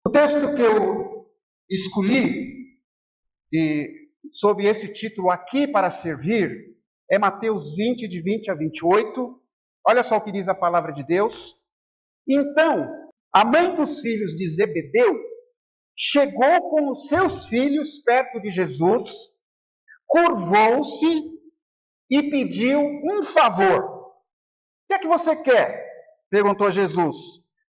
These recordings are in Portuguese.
O texto que eu escolhi, sob esse título, Aqui para Servir, é Mateus 20, de 20 a 28. Olha só o que diz a palavra de Deus. Então, a mãe dos filhos de Zebedeu chegou com os seus filhos perto de Jesus, curvou-se e pediu um favor. O que é que você quer? Perguntou Jesus.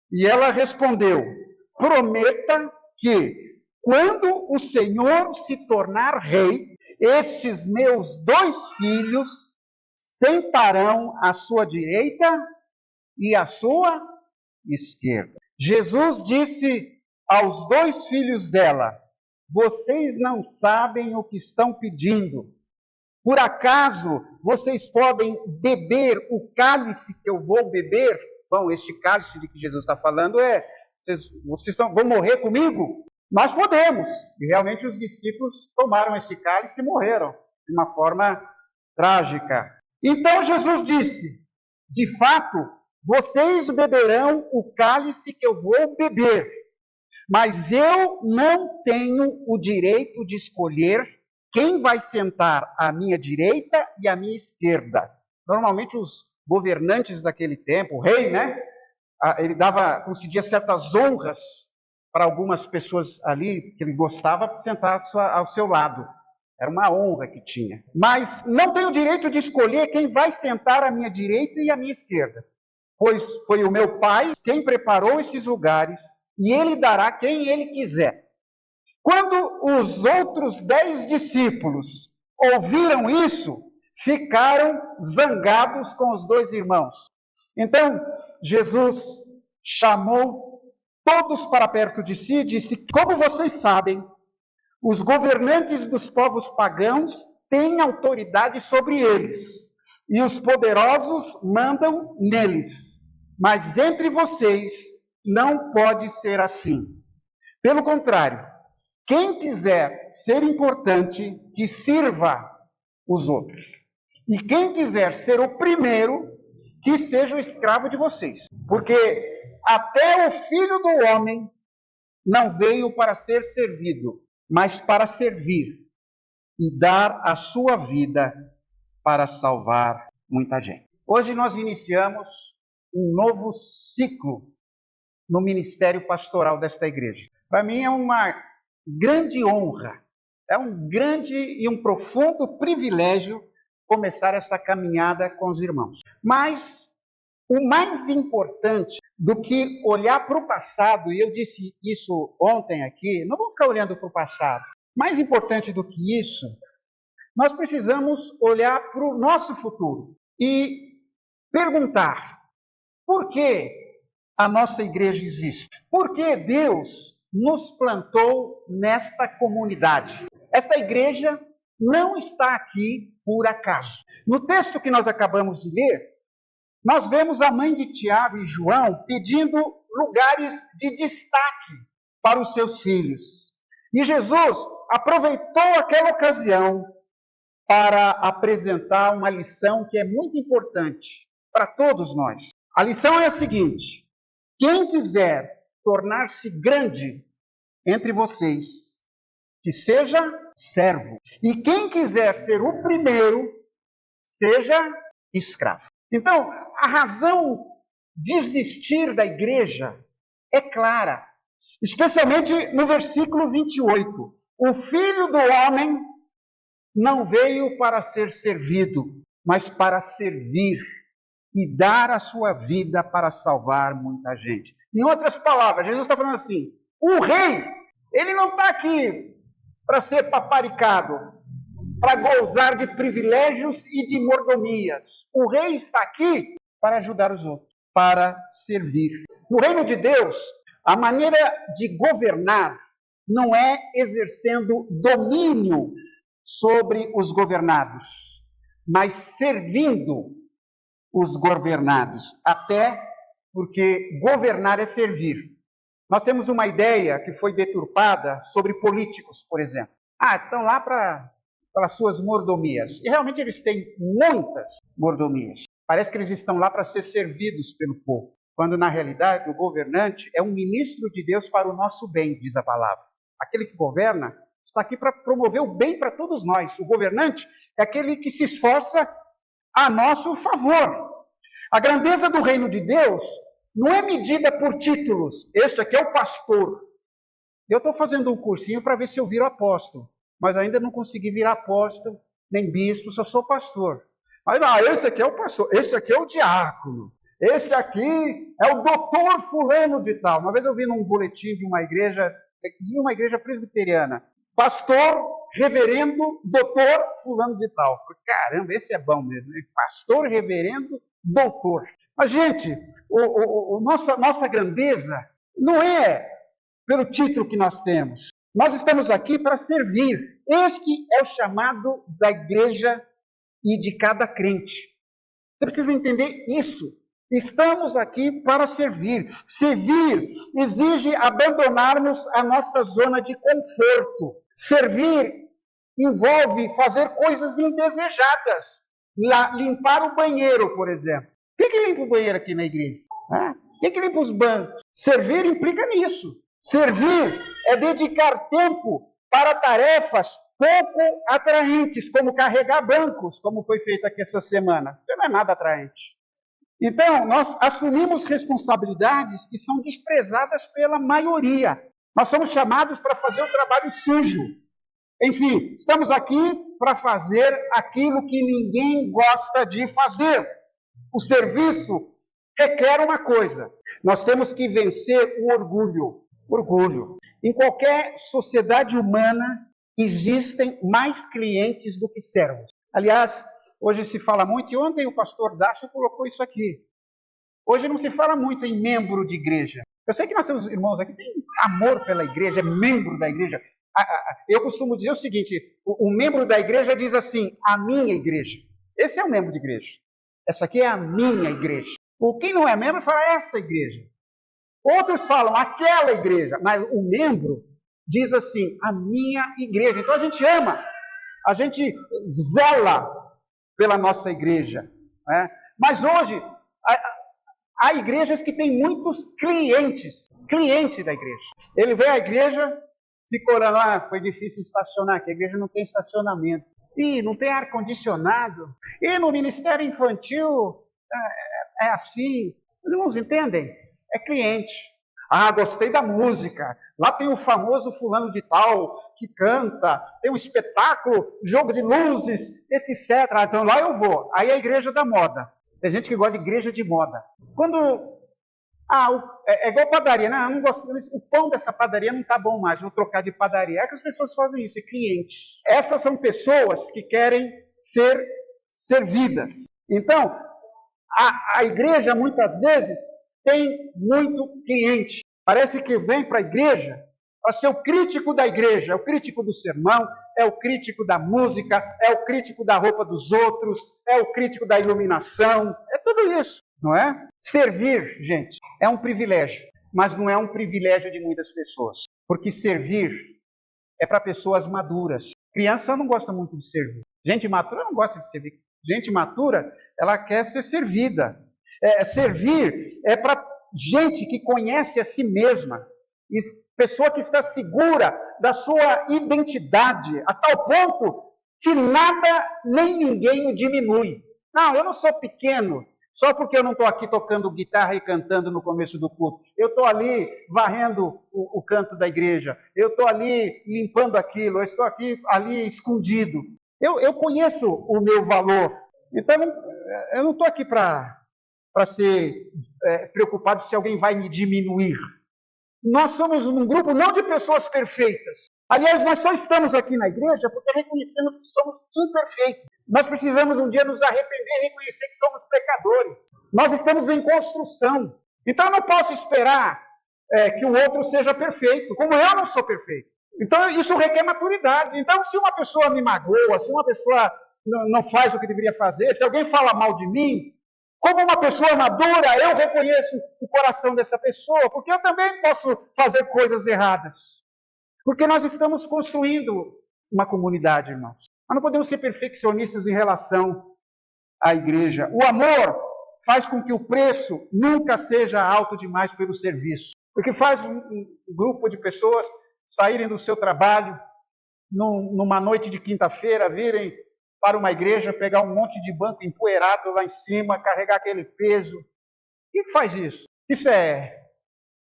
E ela respondeu: prometa que, quando o Senhor se tornar rei, estes meus 2 filhos sentarão à sua direita e à sua esquerda. Jesus disse aos 2 filhos dela: vocês não sabem o que estão pedindo. Por acaso vocês podem beber o cálice que eu vou beber? Bom, este cálice de que Jesus está falando vocês vão morrer comigo? Nós podemos. E realmente os discípulos tomaram este cálice e morreram de uma forma trágica. Então Jesus disse: de fato, vocês beberão o cálice que eu vou beber, mas eu não tenho o direito de escolher quem vai sentar à minha direita e à minha esquerda. Normalmente os governantes daquele tempo, o rei, ele concedia certas honras para algumas pessoas ali que ele gostava de sentar ao seu lado. Era uma honra que tinha. Mas não tenho o direito de escolher quem vai sentar à minha direita e à minha esquerda, pois foi o meu Pai quem preparou esses lugares e ele dará quem ele quiser. Quando os outros 10 discípulos ouviram isso, ficaram zangados com os 2 irmãos. Então, Jesus chamou todos para perto de si e disse: como vocês sabem, os governantes dos povos pagãos têm autoridade sobre eles, e os poderosos mandam neles. Mas entre vocês não pode ser assim. Pelo contrário, quem quiser ser importante, que sirva os outros. E quem quiser ser o primeiro, que seja o escravo de vocês. Porque até o Filho do Homem não veio para ser servido, mas para servir e dar a sua vida para salvar muita gente. Hoje nós iniciamos um novo ciclo no ministério pastoral desta igreja. Para mim é uma grande honra, é um grande e um profundo privilégio começar essa caminhada com os irmãos. Mas o mais importante do que olhar para o passado, e eu disse isso ontem aqui, não vamos ficar olhando para o passado. Mais importante do que isso, nós precisamos olhar para o nosso futuro e perguntar: por que a nossa igreja existe? Por que Deus nos plantou nesta comunidade? Esta igreja não está aqui por acaso. No texto que nós acabamos de ler, nós vemos a mãe de Tiago e João pedindo lugares de destaque para os seus filhos. E Jesus aproveitou aquela ocasião para apresentar uma lição que é muito importante para todos nós. A lição é a seguinte: quem quiser tornar-se grande entre vocês, que seja servo. E quem quiser ser o primeiro, seja escravo. Então, a razão de existir da igreja é clara, especialmente no versículo 28. O Filho do Homem não veio para ser servido, mas para servir e dar a sua vida para salvar muita gente. Em outras palavras, Jesus está falando assim: o rei, ele não está aqui para ser paparicado, para gozar de privilégios e de mordomias. O rei está aqui para ajudar os outros, para servir. No reino de Deus, a maneira de governar não é exercendo domínio sobre os governados, mas servindo os governados, até porque governar é servir. Nós temos uma ideia que foi deturpada sobre políticos, por exemplo. Estão lá pelas suas mordomias. E realmente eles têm muitas mordomias. Parece que eles estão lá para ser servidos pelo povo. quando na realidade o governante é um ministro de Deus para o nosso bem, diz a palavra. Aquele que governa está aqui para promover o bem para todos nós. O governante é aquele que se esforça a nosso favor. A grandeza do reino de Deus não é medida por títulos. Este aqui é o pastor. Eu estou fazendo um cursinho para ver se eu viro apóstolo, mas ainda não consegui virar apóstolo, nem bispo, só sou pastor. Mas não, esse aqui é o pastor, esse aqui é o diácono, esse aqui é o doutor fulano de tal. Uma vez eu vi num boletim de uma igreja presbiteriana, pastor, reverendo, doutor fulano de tal. Caramba, esse é bom mesmo, né? Pastor, reverendo, doutor. Mas, gente, nossa grandeza não é pelo título que nós temos. Nós estamos aqui para servir. Este é o chamado da igreja e de cada crente. Você precisa entender isso. Estamos aqui para servir. Servir exige abandonarmos a nossa zona de conforto. Servir envolve fazer coisas indesejadas. Limpar o banheiro, por exemplo. Quem que limpa o banheiro aqui na igreja? Quem que limpa os bancos? Servir implica nisso. Servir é dedicar tempo para tarefas pouco atraentes, como carregar bancos, como foi feito aqui essa semana. Isso não é nada atraente. Então, nós assumimos responsabilidades que são desprezadas pela maioria. Nós somos chamados para fazer o trabalho sujo. Enfim, estamos aqui para fazer aquilo que ninguém gosta de fazer. O serviço requer uma coisa. Nós temos que vencer o orgulho. Orgulho. Em qualquer sociedade humana, existem mais clientes do que servos. Aliás, hoje se fala muito, e ontem o pastor Dácio colocou isso aqui. Hoje não se fala muito em membro de igreja. Eu sei que nós temos irmãos aqui que têm amor pela igreja, é membro da igreja. Eu costumo dizer o seguinte, o membro da igreja diz assim, a minha igreja. Esse é o membro de igreja. Essa aqui é a minha igreja. Quem não é membro fala essa igreja. Outros falam aquela igreja, mas o membro diz assim, a minha igreja. Então a gente ama, a gente zela pela nossa igreja. Né? Mas hoje, há igrejas que têm muitos clientes da igreja. Ele vem à igreja, fica orando, foi difícil estacionar, que a igreja não tem estacionamento. E não tem ar-condicionado. E no ministério infantil é assim. Os irmãos entendem? É cliente. Gostei da música. Lá tem o famoso fulano de tal que canta, tem um espetáculo, jogo de luzes, etc. Então lá eu vou. Aí é a igreja da moda. Tem gente que gosta de igreja de moda. Quando... é igual padaria. Não, eu não gosto disso. O pão dessa padaria não está bom mais, vou trocar de padaria. É que as pessoas fazem isso, é cliente. Essas são pessoas que querem ser servidas. Então, a igreja muitas vezes tem muito cliente. Parece que vem para a igreja para ser o crítico da igreja, é o crítico do sermão, é o crítico da música, é o crítico da roupa dos outros, é o crítico da iluminação, é tudo isso, não é? Servir, gente, é um privilégio, mas não é um privilégio de muitas pessoas, porque servir é para pessoas maduras. Criança não gosta muito de servir, gente matura não gosta de servir, gente matura, ela quer ser servida. Servir é para gente que conhece a si mesma, pessoa que está segura da sua identidade, a tal ponto que nada nem ninguém o diminui. Não, eu não sou pequeno, só porque eu não estou aqui tocando guitarra e cantando no começo do culto. Eu estou ali varrendo o canto da igreja, eu estou ali limpando aquilo, eu estou aqui ali escondido. Eu conheço o meu valor, então eu não estou aqui para ser preocupado se alguém vai me diminuir. Nós somos um grupo não de pessoas perfeitas. Aliás, nós só estamos aqui na igreja porque reconhecemos que somos imperfeitos. Nós precisamos um dia nos arrepender e reconhecer que somos pecadores. Nós estamos em construção. Então eu não posso esperar que o outro seja perfeito, como eu não sou perfeito. Então isso requer maturidade. Então se uma pessoa me magoa, se uma pessoa não faz o que deveria fazer, se alguém fala mal de mim, como uma pessoa madura, eu reconheço o coração dessa pessoa, porque eu também posso fazer coisas erradas. Porque nós estamos construindo uma comunidade, irmãos. Nós não podemos ser perfeccionistas em relação à igreja. O amor faz com que o preço nunca seja alto demais pelo serviço. Porque faz um grupo de pessoas saírem do seu trabalho numa noite de quinta-feira, virem para uma igreja, pegar um monte de banco empoeirado lá em cima, carregar aquele peso. Quem faz isso? Isso é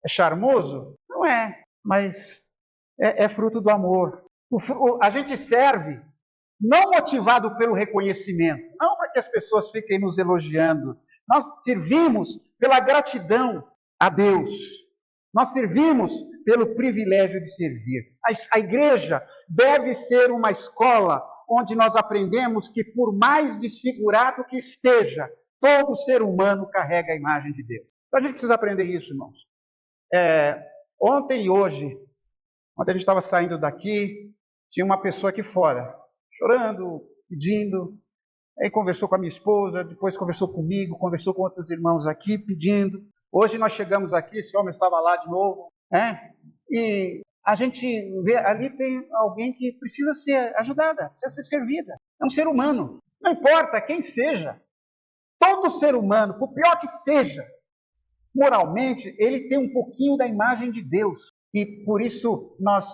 charmoso? Não é, mas é fruto do amor. A gente serve não motivado pelo reconhecimento, não para que as pessoas fiquem nos elogiando. Nós servimos pela gratidão a Deus. Nós servimos pelo privilégio de servir. A igreja deve ser uma escola onde nós aprendemos que, por mais desfigurado que esteja, todo ser humano carrega a imagem de Deus. Então a gente precisa aprender isso, irmãos. Ontem e hoje, quando a gente estava saindo daqui, tinha uma pessoa aqui fora, chorando, pedindo. Aí conversou com a minha esposa, depois conversou comigo, conversou com outros irmãos aqui, pedindo. Hoje nós chegamos aqui, esse homem estava lá de novo, e a gente vê, ali tem alguém que precisa ser ajudada, precisa ser servida. É um ser humano, não importa quem seja. Todo ser humano, por pior que seja, moralmente, ele tem um pouquinho da imagem de Deus. E por isso nós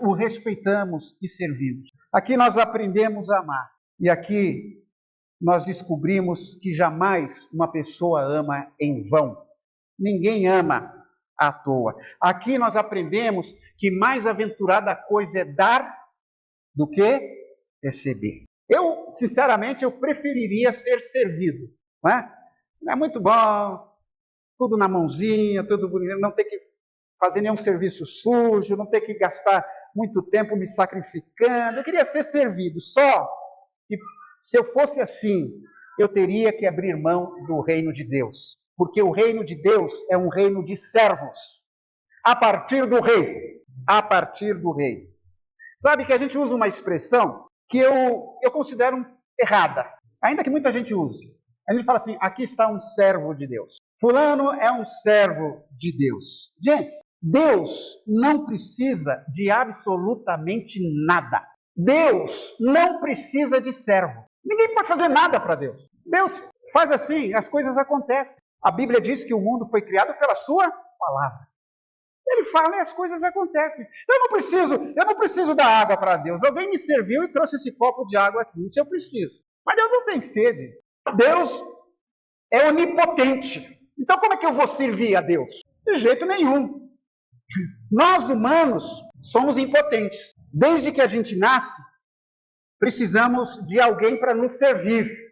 o respeitamos e servimos. Aqui nós aprendemos a amar. E aqui nós descobrimos que jamais uma pessoa ama em vão. Ninguém ama à toa. Aqui nós aprendemos que mais aventurada coisa é dar do que receber. Eu, sinceramente, eu preferiria ser servido. Não é? Não é muito bom, tudo na mãozinha, tudo bonito, não ter que fazer nenhum serviço sujo, não ter que gastar muito tempo me sacrificando. Eu queria ser servido, só que se eu fosse assim, eu teria que abrir mão do reino de Deus. Porque o reino de Deus é um reino de servos. A partir do rei. A partir do rei. Sabe que a gente usa uma expressão que eu considero errada. Ainda que muita gente use. A gente fala assim, aqui está um servo de Deus. Fulano é um servo de Deus. Gente, Deus não precisa de absolutamente nada. Deus não precisa de servo. Ninguém pode fazer nada para Deus. Deus faz assim, as coisas acontecem. A Bíblia diz que o mundo foi criado pela sua palavra. Ele fala e as coisas acontecem. Eu não preciso dar água para Deus. Alguém me serviu e trouxe esse copo de água aqui. Isso eu preciso. Mas Deus não tem sede. Deus é onipotente. Então como é que eu vou servir a Deus? De jeito nenhum. Nós humanos somos impotentes. Desde que a gente nasce, precisamos de alguém para nos servir.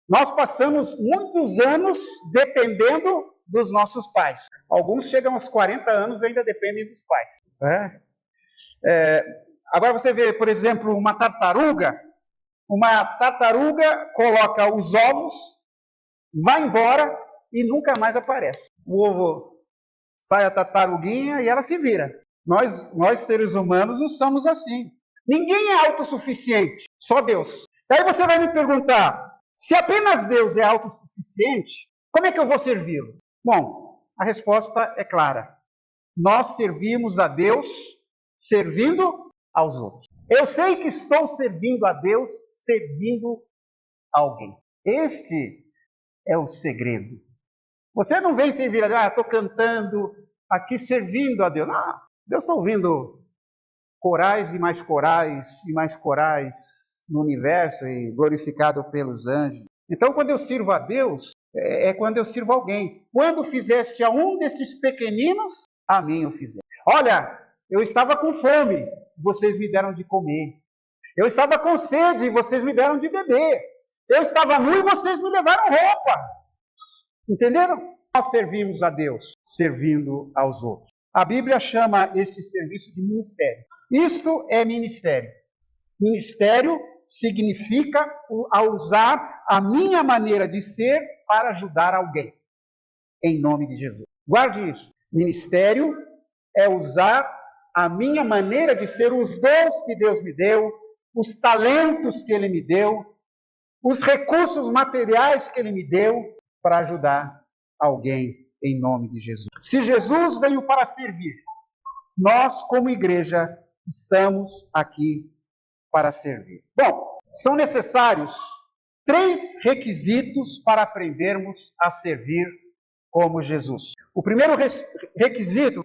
Nós passamos muitos anos dependendo dos nossos pais. Alguns chegam aos 40 anos e ainda dependem dos pais. Agora você vê, por exemplo, uma tartaruga. Uma tartaruga coloca os ovos, vai embora e nunca mais aparece. O ovo sai a tartaruguinha e ela se vira. Nós seres humanos não somos assim. Ninguém é autossuficiente, só Deus. Aí você vai me perguntar, se apenas Deus é autossuficiente, como é que eu vou servi-lo? Bom, a resposta é clara. Nós servimos a Deus servindo aos outros. Eu sei que estou servindo a Deus servindo a alguém. Este é o segredo. Você não vem servir a Deus, estou cantando aqui servindo a Deus. Não, Deus está ouvindo corais e mais corais e mais corais no universo e glorificado pelos anjos. Então, quando eu sirvo a Deus, é quando eu sirvo alguém. Quando fizeste a um destes pequeninos, a mim o fizeste. Olha, eu estava com fome, vocês me deram de comer. Eu estava com sede e vocês me deram de beber. Eu estava nu e vocês me levaram roupa. Entenderam? Nós servimos a Deus, servindo aos outros. A Bíblia chama este serviço de ministério. Isto é ministério. Ministério significa usar a minha maneira de ser para ajudar alguém. Em nome de Jesus. Guarde isso. Ministério é usar a minha maneira de ser, os dons que Deus me deu, os talentos que Ele me deu, os recursos materiais que Ele me deu para ajudar alguém em nome de Jesus. Se Jesus veio para servir, nós como igreja estamos aqui para servir. Bom, são necessários 3 requisitos para aprendermos a servir como Jesus. O primeiro requisito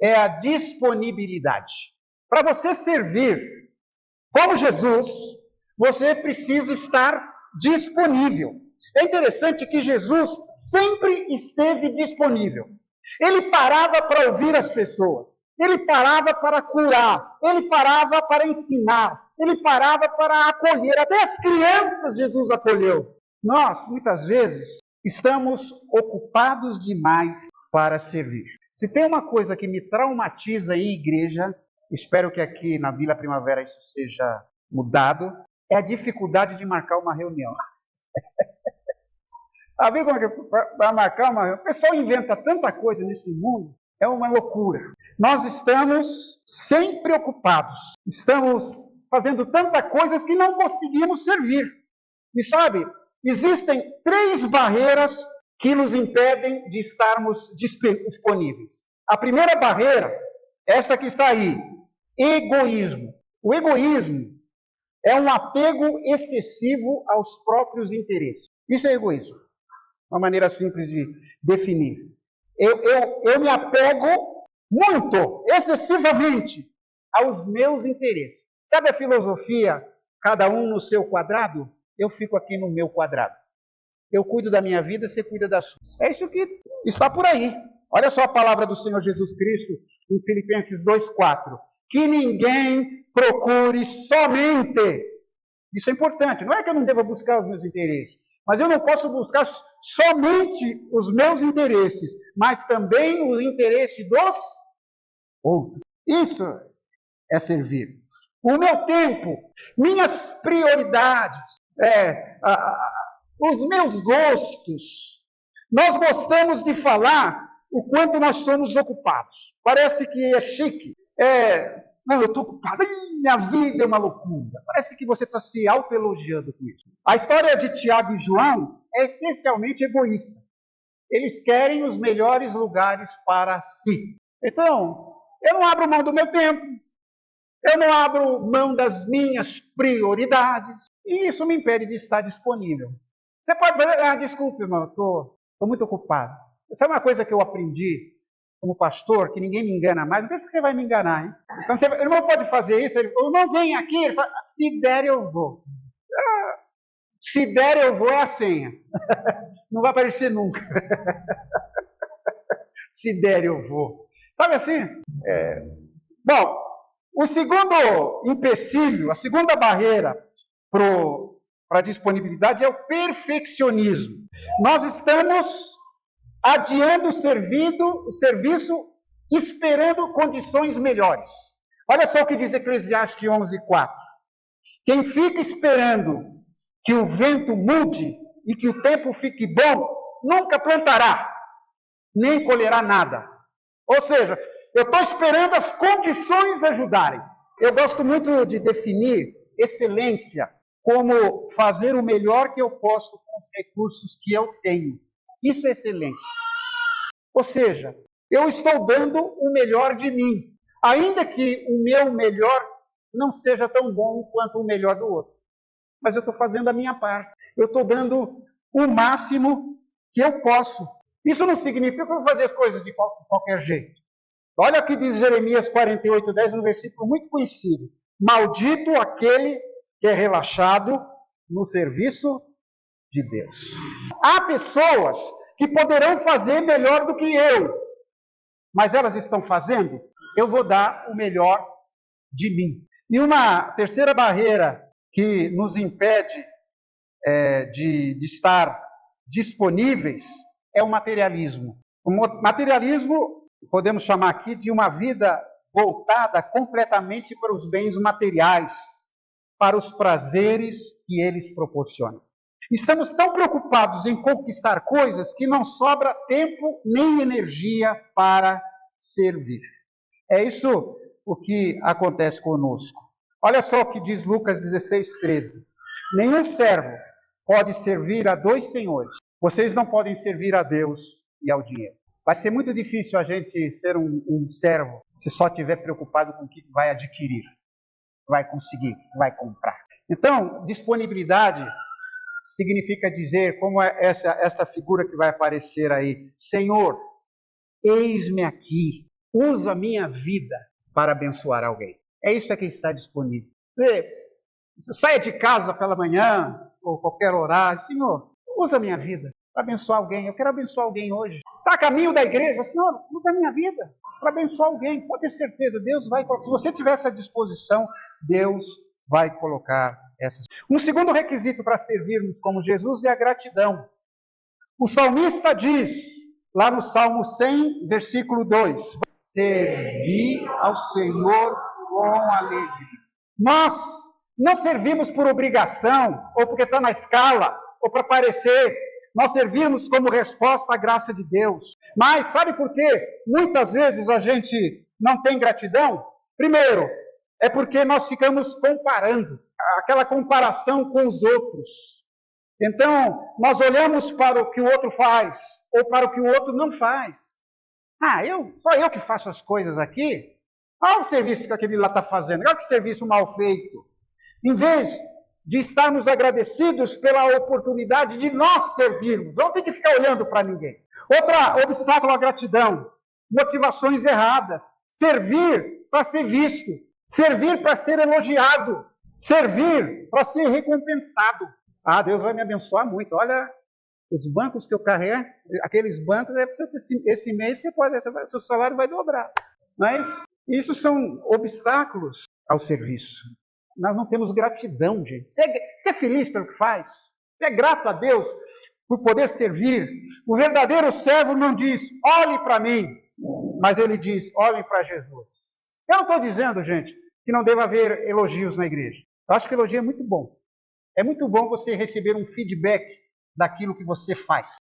é a disponibilidade. Para você servir como Jesus, você precisa estar disponível. É interessante que Jesus sempre esteve disponível. Ele parava para ouvir as pessoas, ele parava para curar, ele parava para ensinar, ele parava para acolher. Até as crianças Jesus acolheu. Nós, muitas vezes, estamos ocupados demais para servir. Se tem uma coisa que me traumatiza em igreja, espero que aqui na Vila Primavera isso seja mudado, é a dificuldade de marcar uma reunião. A ver como é que vai marcar uma reunião? O pessoal inventa tanta coisa nesse mundo, é uma loucura. Nós estamos sempre ocupados, estamos fazendo tantas coisas que não conseguimos servir. E sabe, existem 3 barreiras que nos impedem de estarmos disponíveis. A primeira barreira, essa que está aí, egoísmo. O egoísmo é um apego excessivo aos próprios interesses. Isso é egoísmo. Uma maneira simples de definir. Eu me apego muito, excessivamente, aos meus interesses. Sabe a filosofia, cada um no seu quadrado? Eu fico aqui no meu quadrado. Eu cuido da minha vida, você cuida da sua. É isso que está por aí. Olha só a palavra do Senhor Jesus Cristo em Filipenses 2,4. Que ninguém procure somente. Isso é importante. Não é que eu não deva buscar os meus interesses, mas eu não posso buscar somente os meus interesses, mas também o interesse dos outros. Isso é servir. O meu tempo, minhas prioridades, os meus gostos. Nós gostamos de falar o quanto nós somos ocupados. Parece que é chique. Não, eu estou ocupado, minha vida é uma loucura. Parece que você está se autoelogiando com isso. A história de Tiago e João é essencialmente egoísta. Eles querem os melhores lugares para si. Então, eu não abro mão do meu tempo. Eu não abro mão das minhas prioridades. E isso me impede de estar disponível. Você pode fazer, desculpe, irmão, eu estou muito ocupado. Sabe uma coisa que eu aprendi como pastor, que ninguém me engana mais? Não pensa que você vai me enganar, hein? Então, o irmão pode fazer isso, ele fala, não, vem aqui, ele fala, se der eu vou. Se der eu vou é a senha. Não vai aparecer nunca. Se der eu vou. Sabe assim? Bom, o segundo empecilho, a segunda barreira para a disponibilidade é o perfeccionismo. Nós estamos adiando o serviço, esperando condições melhores. Olha só o que diz Eclesiastes 11:4. Quem fica esperando que o vento mude e que o tempo fique bom, nunca plantará, nem colherá nada. Ou seja, eu estou esperando as condições ajudarem. Eu gosto muito de definir excelência como fazer o melhor que eu posso com os recursos que eu tenho. Isso é excelência. Ou seja, eu estou dando o melhor de mim, ainda que o meu melhor não seja tão bom quanto o melhor do outro. Mas eu estou fazendo a minha parte. Eu estou dando o máximo que eu posso. Isso não significa que eu vou fazer as coisas de qualquer jeito. Olha o que diz Jeremias 48:10, um versículo muito conhecido. Maldito aquele que é relaxado no serviço de Deus. Há pessoas que poderão fazer melhor do que eu, mas elas estão fazendo, eu vou dar o melhor de mim. E uma terceira barreira que nos impede de estar disponíveis é o materialismo. O materialismo, podemos chamar aqui de uma vida voltada completamente para os bens materiais, para os prazeres que eles proporcionam. Estamos tão preocupados em conquistar coisas que não sobra tempo nem energia para servir. É isso o que acontece conosco. Olha só o que diz Lucas 16:13. Nenhum servo pode servir a 2 senhores. Vocês não podem servir a Deus e ao dinheiro. Vai ser muito difícil a gente ser um servo se só estiver preocupado com o que vai adquirir, vai conseguir, vai comprar. Então, disponibilidade significa dizer, como é essa figura que vai aparecer aí: Senhor, eis-me aqui, usa a minha vida para abençoar alguém. É isso que está disponível. Você saia de casa pela manhã, ou qualquer horário: Senhor, usa a minha vida para abençoar alguém. Eu quero abençoar alguém hoje. Está a caminho da igreja: Senhor, usa a minha vida para abençoar alguém. Pode ter certeza, Deus vai colocar. Se você tiver essa disposição, Deus vai colocar essas. Um segundo requisito para servirmos como Jesus é a gratidão. O salmista diz, lá no Salmo 100, versículo 2, servi ao Senhor com alegria. Nós não servimos por obrigação, ou porque está na escala, ou para parecer. Nós servimos como resposta à graça de Deus. Mas sabe por quê? Muitas vezes a gente não tem gratidão. Primeiro, é porque nós ficamos comparando, aquela comparação com os outros. Então, nós olhamos para o que o outro faz, ou para o que o outro não faz. Só eu que faço as coisas aqui? Olha o serviço que aquele lá está fazendo, olha que serviço mal feito. Em vez de estarmos agradecidos pela oportunidade de nós servirmos, não tem que ficar olhando para ninguém. Outro obstáculo à gratidão: motivações erradas. Servir para ser visto, servir para ser elogiado, servir para ser recompensado. Deus vai me abençoar muito. Olha, os bancos que eu carrego, aqueles bancos, esse mês seu salário vai dobrar. Mas isso são obstáculos ao serviço. Nós não temos gratidão, gente. Você é feliz pelo que faz? Você é grato a Deus por poder servir? O verdadeiro servo não diz, olhe para mim, mas ele diz, olhe para Jesus. Eu não estou dizendo, gente, que não deva haver elogios na igreja. Eu acho que elogio é muito bom. É muito bom você receber um feedback daquilo que você faz.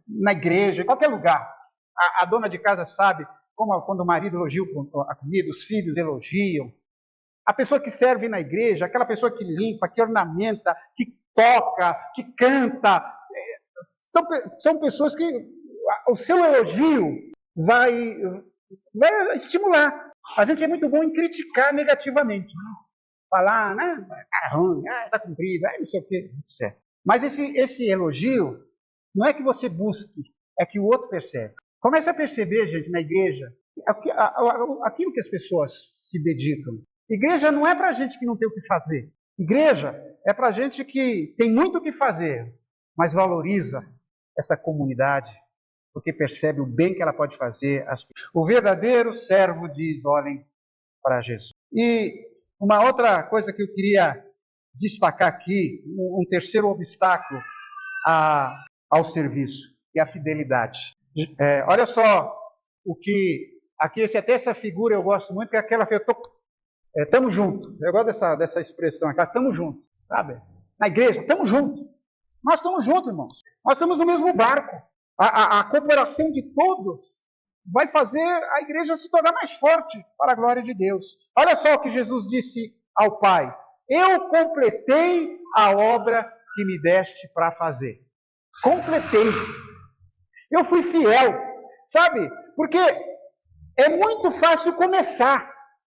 Na igreja, em qualquer lugar. A dona de casa sabe como quando o marido elogia a comida, os filhos elogiam. A pessoa que serve na igreja, aquela pessoa que limpa, que ornamenta, que toca, que canta, são pessoas que o seu elogio vai estimular. A gente é muito bom em criticar negativamente. Falar, cara ruim, está comprido, não sei o quê, etc. Mas esse elogio não é que você busque, é que o outro percebe. Comece a perceber, gente, na igreja, aquilo que as pessoas se dedicam. Igreja não é para gente que não tem o que fazer. Igreja é para gente que tem muito o que fazer, mas valoriza essa comunidade, porque percebe o bem que ela pode fazer. O verdadeiro servo diz, olhem para Jesus. E uma outra coisa que eu queria destacar aqui, um terceiro obstáculo ao serviço, é a fidelidade. Olha só o que... Aqui, até essa figura eu gosto muito, que é aquela... Estamos juntos. Eu gosto dessa expressão aqui. Estamos juntos, sabe? Na igreja, estamos juntos. Nós estamos juntos, irmãos. Nós estamos no mesmo barco. A cooperação de todos vai fazer a igreja se tornar mais forte para a glória de Deus. Olha só o que Jesus disse ao Pai. Eu completei a obra que me deste para fazer. Completei. Eu fui fiel. Sabe? Porque é muito fácil começar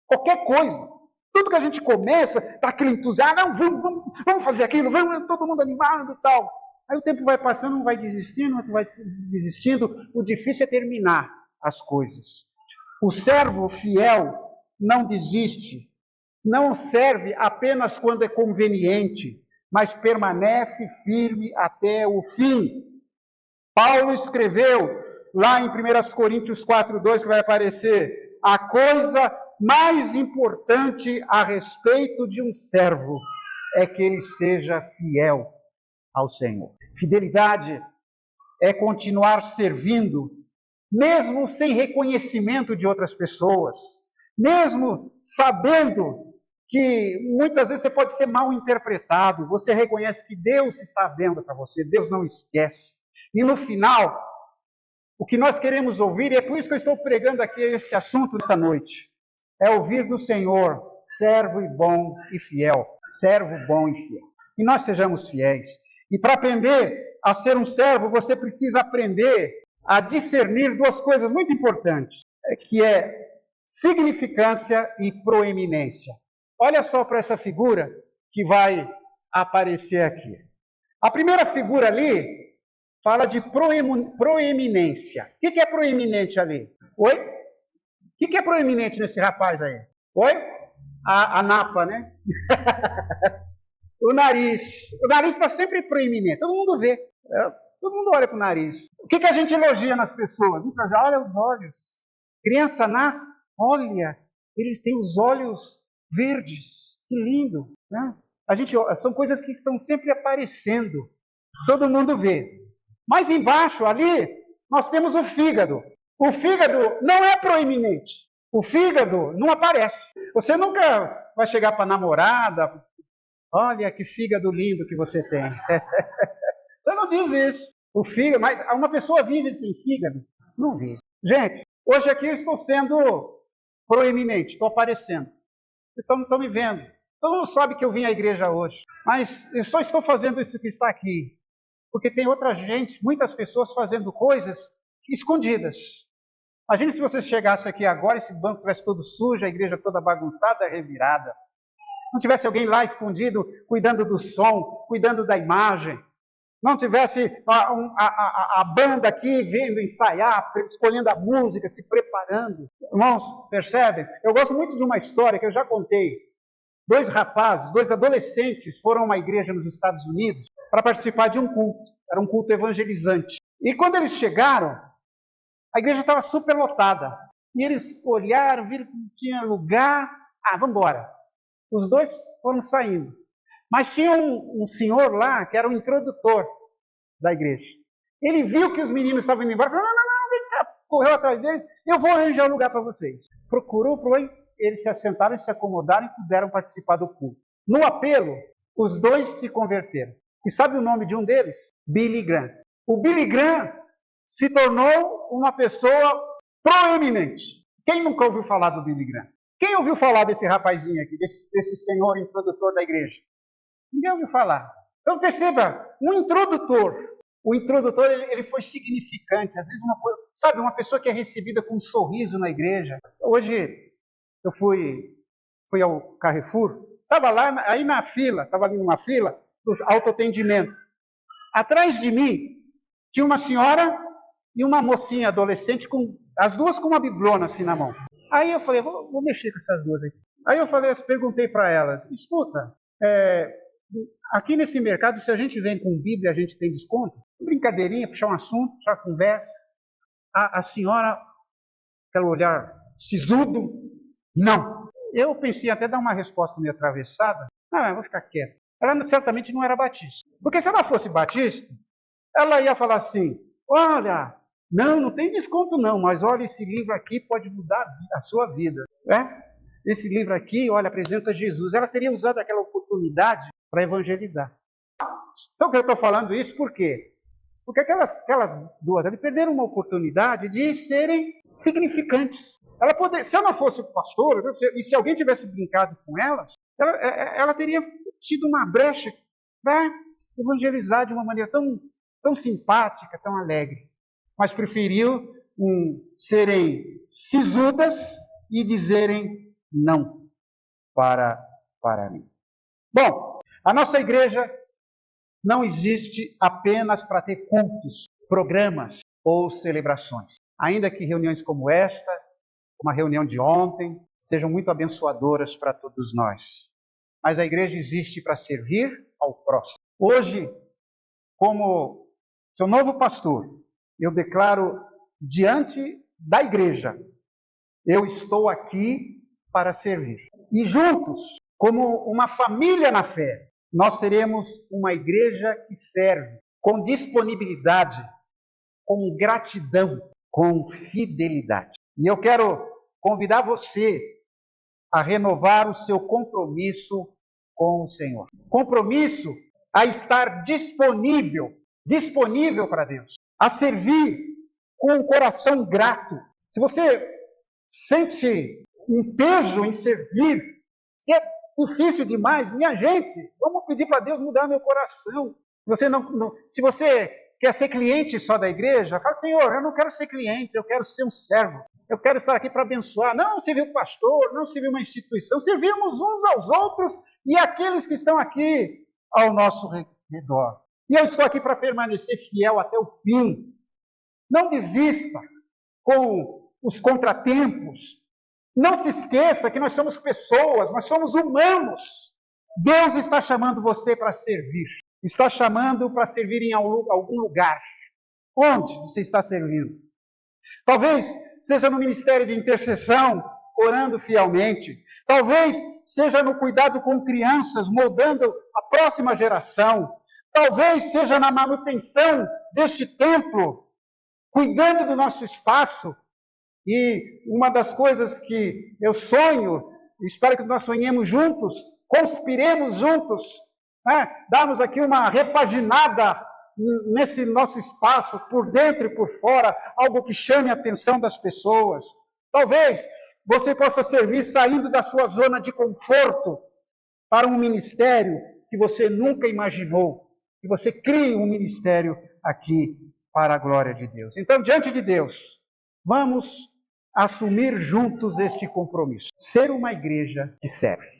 qualquer coisa. Tudo que a gente começa, dá aquele entusiasmo, vamos fazer aquilo, vamos, todo mundo animado e tal. Aí o tempo vai passando, um vai desistindo, outro vai desistindo. O difícil é terminar as coisas. O servo fiel não desiste, não serve apenas quando é conveniente, mas permanece firme até o fim. Paulo escreveu lá em 1 Coríntios 4:2, que vai aparecer, a coisa mais importante a respeito de um servo é que ele seja fiel ao Senhor. Fidelidade é continuar servindo, mesmo sem reconhecimento de outras pessoas, mesmo sabendo que muitas vezes você pode ser mal interpretado, você reconhece que Deus está vendo para você, Deus não esquece. E no final, o que nós queremos ouvir, e é por isso que eu estou pregando aqui esse assunto esta noite, é ouvir do Senhor, servo e bom e fiel, servo bom e fiel. E nós sejamos fiéis. E para aprender a ser um servo, você precisa aprender a discernir duas coisas muito importantes, que é significância e proeminência. Olha só para essa figura que vai aparecer aqui. A primeira figura ali fala de proeminência. O que é proeminente ali? Oi? O que é proeminente nesse rapaz aí? Oi? A napa, né? O nariz. O nariz está sempre proeminente. Todo mundo vê. Todo mundo olha para o nariz. O que a gente elogia nas pessoas? Muitas vezes, olha os olhos. Criança nasce, olha, ele tem os olhos verdes. Que lindo. Né? São coisas que estão sempre aparecendo. Todo mundo vê. Mas embaixo, ali, nós temos o fígado. O fígado não é proeminente. O fígado não aparece. Você nunca vai chegar para a namorada, olha que fígado lindo que você tem. Você não diz isso. O fígado, mas uma pessoa vive sem fígado? Não vive. Gente, hoje aqui eu estou sendo proeminente, estou aparecendo. Vocês estão me vendo. Todo mundo sabe que eu vim à igreja hoje. Mas eu só estou fazendo isso que está aqui porque tem outra gente, muitas pessoas fazendo coisas escondidas. Imagine se você chegasse aqui agora, esse banco estivesse todo sujo, a igreja toda bagunçada, revirada. Não tivesse alguém lá escondido, cuidando do som, cuidando da imagem. Não tivesse a banda aqui vendo ensaiar, escolhendo a música, se preparando. Irmãos, percebem? Eu gosto muito de uma história que eu já contei. 2 rapazes, 2 adolescentes foram a uma igreja nos Estados Unidos para participar de um culto. Era um culto evangelizante. E quando eles chegaram, a igreja estava super lotada. E eles olharam, viram que não tinha lugar. Vamos embora. Os 2 foram saindo. Mas tinha um senhor lá, que era o introdutor da igreja. Ele viu que os meninos estavam indo embora. Falou, não, vem cá. Correu atrás deles. Eu vou arranjar um lugar para vocês. Procurou, eles se assentaram, se acomodaram e puderam participar do culto. No apelo, os 2 se converteram. E sabe o nome de um deles? Billy Graham. O Billy Graham se tornou uma pessoa proeminente. Quem nunca ouviu falar do Billy Graham? Quem ouviu falar desse rapazinho aqui, desse senhor introdutor da igreja? Ninguém ouviu falar. Então perceba, um introdutor. O introdutor, ele foi significante. Às vezes, uma pessoa que é recebida com um sorriso na igreja. Hoje, eu fui ao Carrefour, estava lá, aí na fila, estava ali numa fila, do autoatendimento. Atrás de mim, tinha uma senhora e uma mocinha adolescente, as duas com uma biblona assim na mão. Aí eu falei, vou mexer com essas duas aqui. Aí eu perguntei para elas, escuta, aqui nesse mercado, se a gente vem com Bíblia, a gente tem desconto? Brincadeirinha, puxar um assunto, puxar conversa. A senhora, aquele olhar sisudo, não. Eu pensei até dar uma resposta meio atravessada. Eu vou ficar quieto. Ela certamente não era batista. Porque se ela fosse batista, ela ia falar assim, olha, não tem desconto não, mas olha, esse livro aqui pode mudar a sua vida. Esse livro aqui, olha, apresenta Jesus. Ela teria usado aquela oportunidade para evangelizar. Então, eu estou falando isso por quê? Porque aquelas duas ali perderam uma oportunidade de serem significantes. Se ela fosse pastora, e se alguém tivesse brincado com elas, ela teria tido uma brecha para evangelizar de uma maneira tão simpática, tão alegre. Mas preferiu serem sisudas e dizerem não para mim. Bom, a nossa igreja não existe apenas para ter cultos, programas ou celebrações. Ainda que reuniões como esta, uma reunião de ontem, sejam muito abençoadoras para todos nós. Mas a igreja existe para servir ao próximo. Hoje, como seu novo pastor, eu declaro diante da igreja, eu estou aqui para servir. E juntos, como uma família na fé, nós seremos uma igreja que serve com disponibilidade, com gratidão, com fidelidade. E eu quero convidar você a renovar o seu compromisso com o Senhor. Compromisso a estar disponível para Deus, a servir com um coração grato. Se você sente um peso em servir, se é difícil demais, minha gente, vamos pedir para Deus mudar meu coração. Se você quer ser cliente só da igreja, fala, Senhor, eu não quero ser cliente, eu quero ser um servo. Eu quero estar aqui para abençoar, não servir o pastor, não servir uma instituição, servirmos uns aos outros e aqueles que estão aqui ao nosso redor. E eu estou aqui para permanecer fiel até o fim. Não desista com os contratempos. Não se esqueça que nós somos pessoas, nós somos humanos. Deus está chamando você para servir. Está chamando para servir em algum lugar. Onde você está servindo? Talvez seja no ministério de intercessão, orando fielmente. Talvez seja no cuidado com crianças, moldando a próxima geração. Talvez seja na manutenção deste templo, cuidando do nosso espaço. E uma das coisas que eu sonho, espero que nós sonhemos juntos, conspiremos juntos, darmos aqui uma repaginada nesse nosso espaço, por dentro e por fora, algo que chame a atenção das pessoas. Talvez você possa servir saindo da sua zona de conforto para um ministério que você nunca imaginou. Que você crie um ministério aqui para a glória de Deus. Então, diante de Deus, vamos assumir juntos este compromisso. Ser uma igreja que serve.